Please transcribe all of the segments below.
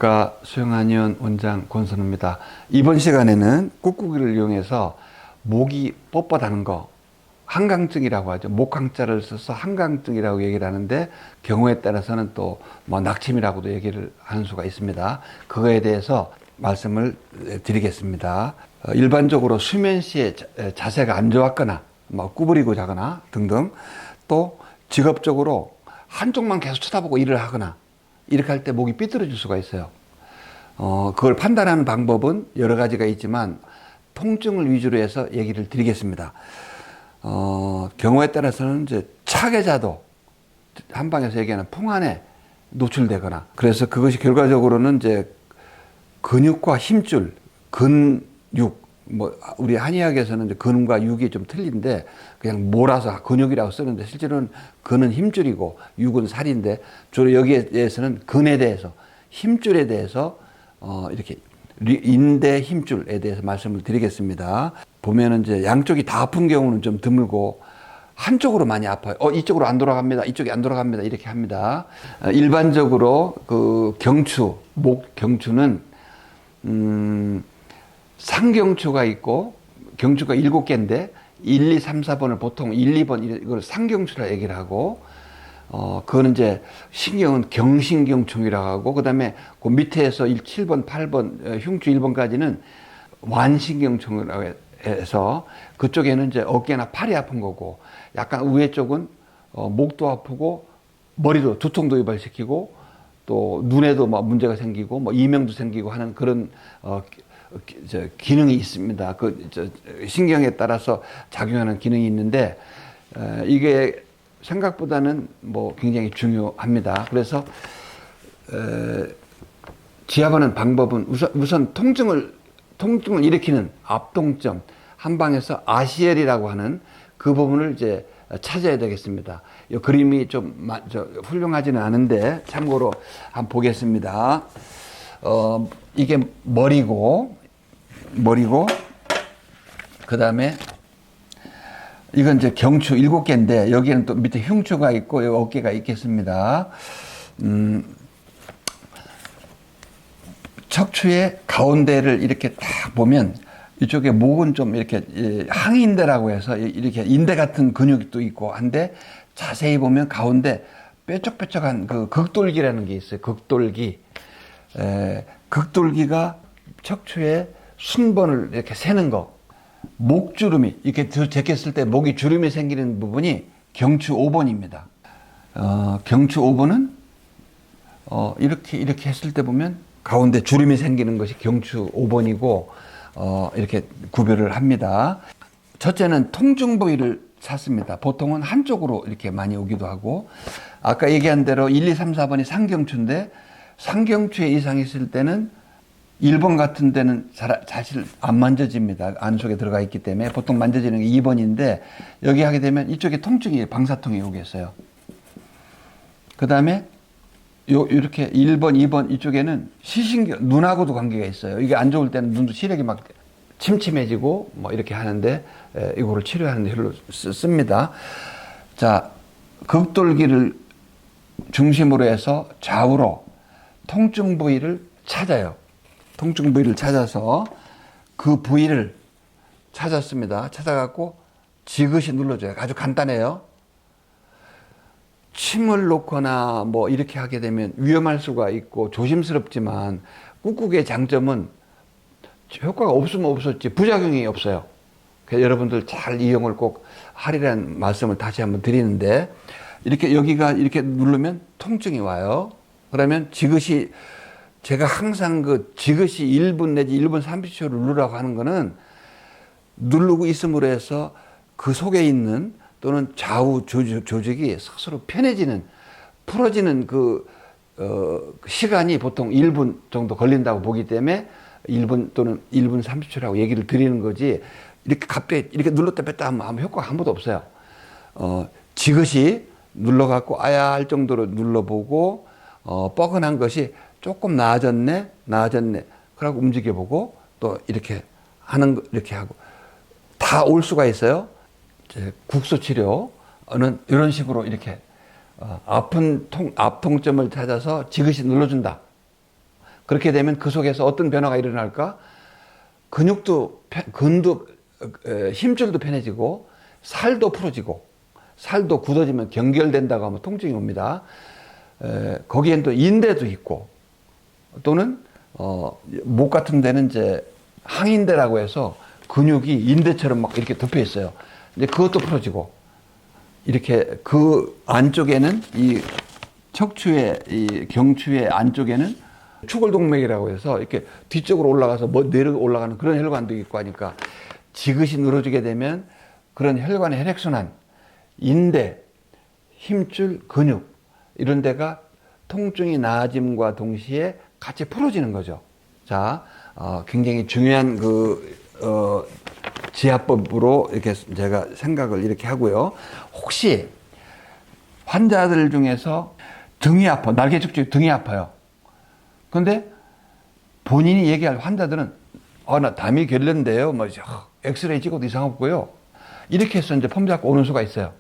안과 수영한의원 원장 권선우입니다. 이번 시간에는 꾹꾹이를 이용해서 목이 뻣뻣하는 거, 한강증이라고 하죠. 목항자를 써서 한강증이라고 얘기를 하는데 경우에 따라서는 또 뭐 낙침이라고도 얘기를 하는 수가 있습니다. 그거에 대해서 말씀을 드리겠습니다. 일반적으로 수면 시에 자세가 안 좋았거나 뭐 구부리고 자거나 등등, 또 직업적으로 한쪽만 계속 쳐다보고 일을 하거나 이렇게 할 때 목이 삐뚤어질 수가 있어요. 그걸 판단하는 방법은 여러 가지가 있지만 통증을 위주로 해서 얘기를 드리겠습니다. 경우에 따라서는 이제 차게 자도 한방에서 얘기하는 풍한에 노출되거나, 그래서 그것이 결과적으로는 이제 근육과 힘줄, 근육, 뭐 우리 한의학에서는 이제 근과 육이 좀 틀린데 그냥 몰아서 근육이라고 쓰는데 실제로는 근은 힘줄이고 육은 살인데, 주로 여기에 대해서는 근에 대해서, 힘줄에 대해서 이렇게 인대 힘줄에 대해서 말씀을 드리겠습니다. 보면은 이제 양쪽이 다 아픈 경우는 좀 드물고 한쪽으로 많이 아파요. 이쪽으로 안 돌아갑니다. 이쪽이 안 돌아갑니다. 이렇게 합니다. 일반적으로 그 경추, 목 경추는 상경추가 있고, 경추가 7개인데 1, 2, 3, 4번을 보통 1, 2번 이걸 상경추라 얘기를 하고, 그거는 이제 신경은 경신경충이라고 하고, 그 다음에 그 밑에서 7번, 8번, 흉추 1번까지는 완신경충이라고 해서 그쪽에는 이제 어깨나 팔이 아픈 거고, 약간 위에 쪽은 목도 아프고 머리도 두통도 유발시키고 또 눈에도 뭐 문제가 생기고 뭐 이명도 생기고 하는 그런 기능이 있습니다. 신경에 따라서 작용하는 기능이 있는데, 이게 생각보다는 뭐 굉장히 중요합니다. 그래서 지압하는 방법은 우선 통증을 일으키는 압통점, 한방에서 아시엘이라고 하는 그 부분을 이제 찾아야 되겠습니다. 이 그림이 좀 훌륭하지는 않은데 참고로 한번 보겠습니다. 이게 머리고 그 다음에 이건 이제 경추 7개인데 여기는 또 밑에 흉추가 있고 여기 어깨가 있겠습니다. 척추의 가운데를 이렇게 딱 보면 이쪽에 목은 좀 이렇게 항인대라고 해서 이렇게 인대 같은 근육도 있고 한데, 자세히 보면 가운데 뾰족뾰족한 그 극돌기라는 게 있어요. 극돌기가 척추의 순번을 이렇게 세는 거. 목주름이 이렇게 제꼈을 때 목이 주름이 생기는 부분이 경추 5번입니다. 경추 5번은 이렇게 했을 때 보면 가운데 주름이 생기는 것이 경추 5번이고 이렇게 구별을 합니다. 첫째는 통증 부위를 찾습니다. 보통은 한쪽으로 이렇게 많이 오기도 하고, 아까 얘기한 대로 1, 2, 3, 4번이 상경추인데 상경추에 이상이 있을 때는 1번 같은 데는 사실 안 만져집니다. 안속에 들어가 있기 때문에 보통 만져지는 게 2번인데 여기 하게 되면 이쪽에 통증이, 방사통이 오겠어요. 그 다음에 이렇게 1번, 2번 이쪽에는 시신경, 눈하고도 관계가 있어요. 이게 안 좋을 때는 눈도 시력이 막 침침해지고 뭐 이렇게 하는데 이거를 치료하는 데 씁니다. 자, 극돌기를 중심으로 해서 좌우로 통증 부위를 찾아요. 통증 부위를 찾아서 그 부위를 찾았습니다. 찾아갖고 지그시 눌러줘요. 아주 간단해요. 침을 놓거나 뭐 이렇게 하게 되면 위험할 수가 있고 조심스럽지만, 꾹꾹이의 장점은 효과가 없으면 없었지 부작용이 없어요. 그래서 여러분들 잘 이용을 꼭 하리라는 말씀을 다시 한번 드리는데, 이렇게 여기가 이렇게 누르면 통증이 와요. 그러면 지그시, 제가 항상 지그시 1분 내지 1분 30초를 누르라고 하는 거는, 누르고 있음으로 해서 그 속에 있는 또는 좌우 조직이 스스로 편해지는, 풀어지는 시간이 보통 1분 정도 걸린다고 보기 때문에 1분 또는 1분 30초라고 얘기를 드리는 거지, 이렇게 갑자기 이렇게 눌렀다 뺐다 하면 효과가 한 번도 없어요. 지그시 눌러갖고 아야 할 정도로 눌러보고, 뻐근한 것이 조금 나아졌네. 그러고 움직여보고 또 이렇게 이렇게 하고 다 올 수가 있어요. 국소 치료는 이런 식으로 이렇게 앞통점을 찾아서 지그시 눌러준다. 그렇게 되면 그 속에서 어떤 변화가 일어날까? 근도, 힘줄도 편해지고, 살도 풀어지고, 살도 굳어지면 경결된다고 하면 통증이 옵니다. 거기엔 또 인대도 있고, 또는, 목 같은 데는 이제 항인대라고 해서 근육이 인대처럼 막 이렇게 덮여 있어요. 이제 그것도 풀어지고, 이렇게 그 안쪽에는 이 척추의, 이 경추의 안쪽에는 추골동맥이라고 해서 이렇게 뒤쪽으로 올라가서 내려 올라가는 그런 혈관도 있고 하니까 지그시 늘어지게 되면 그런 혈관의 혈액순환, 인대, 힘줄, 근육 이런 데가 통증이 나아짐과 동시에 같이 풀어지는 거죠. 자, 굉장히 중요한 지압법으로 이렇게 제가 생각을 이렇게 하고요. 혹시 환자들 중에서 등이 아파, 날개 축축 등이 아파요. 근데 본인이 얘기할 환자들은 나 담이 결렸는데요. 뭐 엑스레이 찍어도 이상 없고요. 이렇게 해서 이제 폼 잡고 오는 수가 있어요.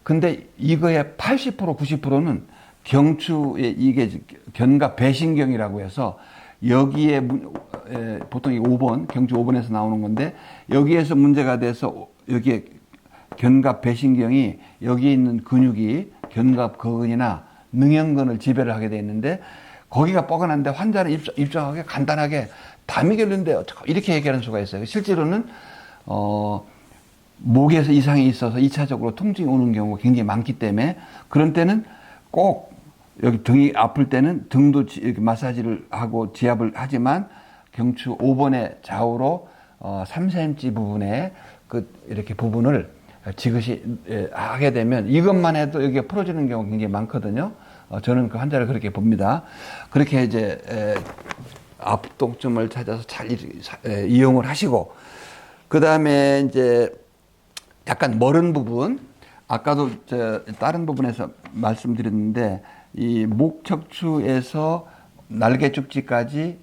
근데 이거의 80% 90%는 경추에 이게 견갑 배신경이라고 해서 여기에 보통 이 5번 경추 5번에서 나오는 건데 여기에서 문제가 돼서 여기에 견갑 배신경이 여기에 있는 근육이 견갑 거근이나 능형근을 지배를 하게 돼 있는데 거기가 뻐근한데 환자는 입장하게 간단하게 담이 결린데 이렇게 얘기하는 수가 있어요. 실제로는 목에서 이상이 있어서 2차적으로 통증이 오는 경우가 굉장히 많기 때문에 그런 때는 꼭 여기 등이 아플 때는 등도 이렇게 마사지를 하고 지압을 하지만 경추 5번의 좌우로 3cm 부분에 이렇게 부분을 지그시 하게 되면 이것만 해도 여기가 풀어지는 경우가 굉장히 많거든요. 저는 그 환자를 그렇게 봅니다. 그렇게 이제 압독점을 찾아서 잘 이용을 하시고 그 다음에 이제 약간 멀은 부분 아까도 다른 부분에서 말씀드렸는데 이 목 척추에서 날개 축지까지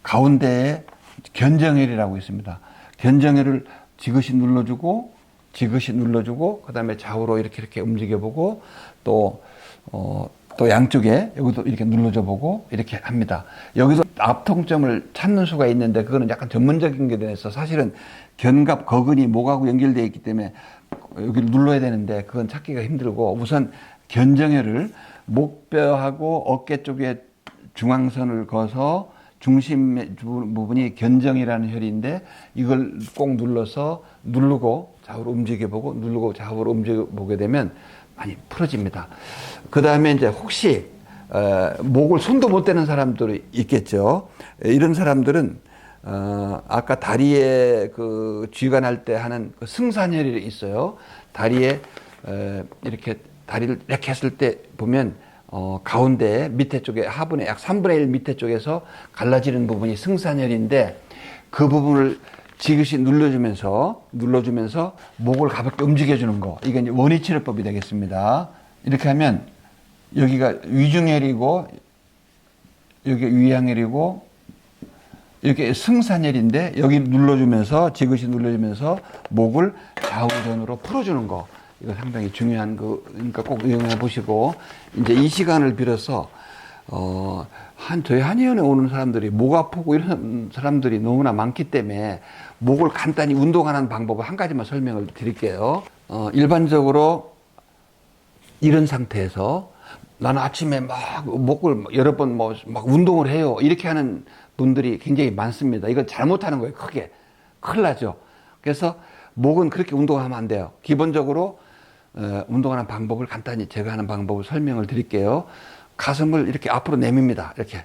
가운데에 견정혈이라고 있습니다. 견정혈을 지그시 눌러주고 그 다음에 좌우로 이렇게 움직여보고 또 양쪽에 여기도 이렇게 눌러줘 보고 이렇게 합니다. 여기서 압통점을 찾는 수가 있는데 그거는 약간 전문적인 게 돼서 사실은 견갑 거근이 목하고 연결되어 있기 때문에 여기를 눌러야 되는데 그건 찾기가 힘들고 우선 견정혈을 목뼈하고 어깨 쪽에 중앙선을 거서 중심 부분이 견정이라는 혈인데 이걸 꼭 누르고 좌우로 움직여보고 누르고 좌우로 움직여보게 되면 많이 풀어집니다. 그 다음에 이제 혹시 목을 손도 못 대는 사람들이 있겠죠. 이런 사람들은 아까 다리에 그 쥐가 날 때 하는 그 승산혈이 있어요. 다리에 이렇게 다리를 이렇게 했을 때 보면 가운데 밑에 쪽에 하분의 약 3분의 1 밑에 쪽에서 갈라지는 부분이 승산혈인데 그 부분을 지그시 눌러주면서 목을 가볍게 움직여주는 거. 이게 이제 원위치료법이 되겠습니다. 이렇게 하면 여기가 위중혈이고 여기 위양혈이고 이렇게 승산혈인데 여기 지그시 눌러주면서 목을 좌우전으로 풀어주는 거. 이거 상당히 중요한 그러니까 꼭 이용해 보시고 이제 이 시간을 빌어서 저희 한의원에 오는 사람들이 목 아프고 이런 사람들이 너무나 많기 때문에 목을 간단히 운동하는 방법을 한 가지만 설명을 드릴게요. 일반적으로 이런 상태에서 나는 아침에 막 목을 여러 번 막 운동을 해요. 이렇게 하는 분들이 굉장히 많습니다. 이건 잘못하는 거예요. 큰일 나죠. 그래서 목은 그렇게 운동하면 안 돼요. 기본적으로 운동하는 방법을 간단히 제가 하는 방법을 설명을 드릴게요. 가슴을 이렇게 앞으로 내밉니다. 이렇게.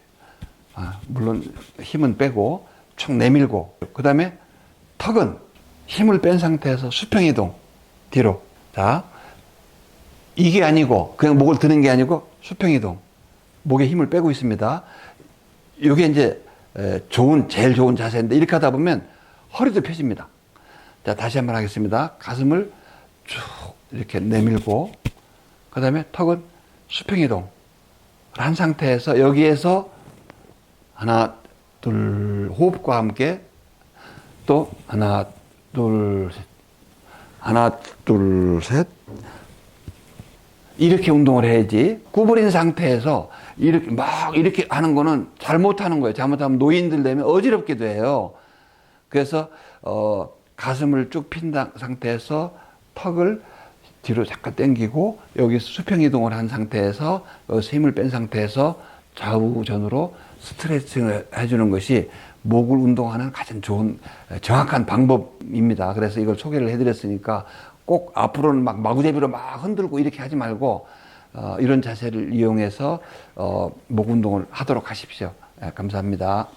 물론 힘은 빼고 쭉 내밀고 그 다음에 턱은 힘을 뺀 상태에서 수평이동 뒤로. 자, 이게 아니고 그냥 목을 드는 게 아니고 수평이동. 목에 힘을 빼고 있습니다. 이게 이제 제일 좋은 자세인데 이렇게 하다 보면 허리도 펴집니다. 자, 다시 한번 하겠습니다. 가슴을 쭉 이렇게 내밀고 그 다음에 턱은 수평이동 한 상태에서 여기에서 하나 둘 호흡과 함께 또 하나 둘 셋 이렇게 운동을 해야지. 구부린 상태에서 이렇게 막 이렇게 하는 거는 잘못하는 거예요. 잘못하면 노인들 되면 어지럽게 돼요. 그래서 가슴을 쭉 핀 상태에서 턱을 뒤로 잠깐 당기고 여기서 수평 이동을 한 상태에서 여기서 힘을 뺀 상태에서 좌우전으로 스트레칭을 해주는 것이 목을 운동하는 가장 좋은 정확한 방법입니다. 그래서 이걸 소개를 해드렸으니까 꼭 앞으로는 막 마구잡이로 막 흔들고 이렇게 하지 말고 이런 자세를 이용해서 목 운동을 하도록 하십시오. 감사합니다.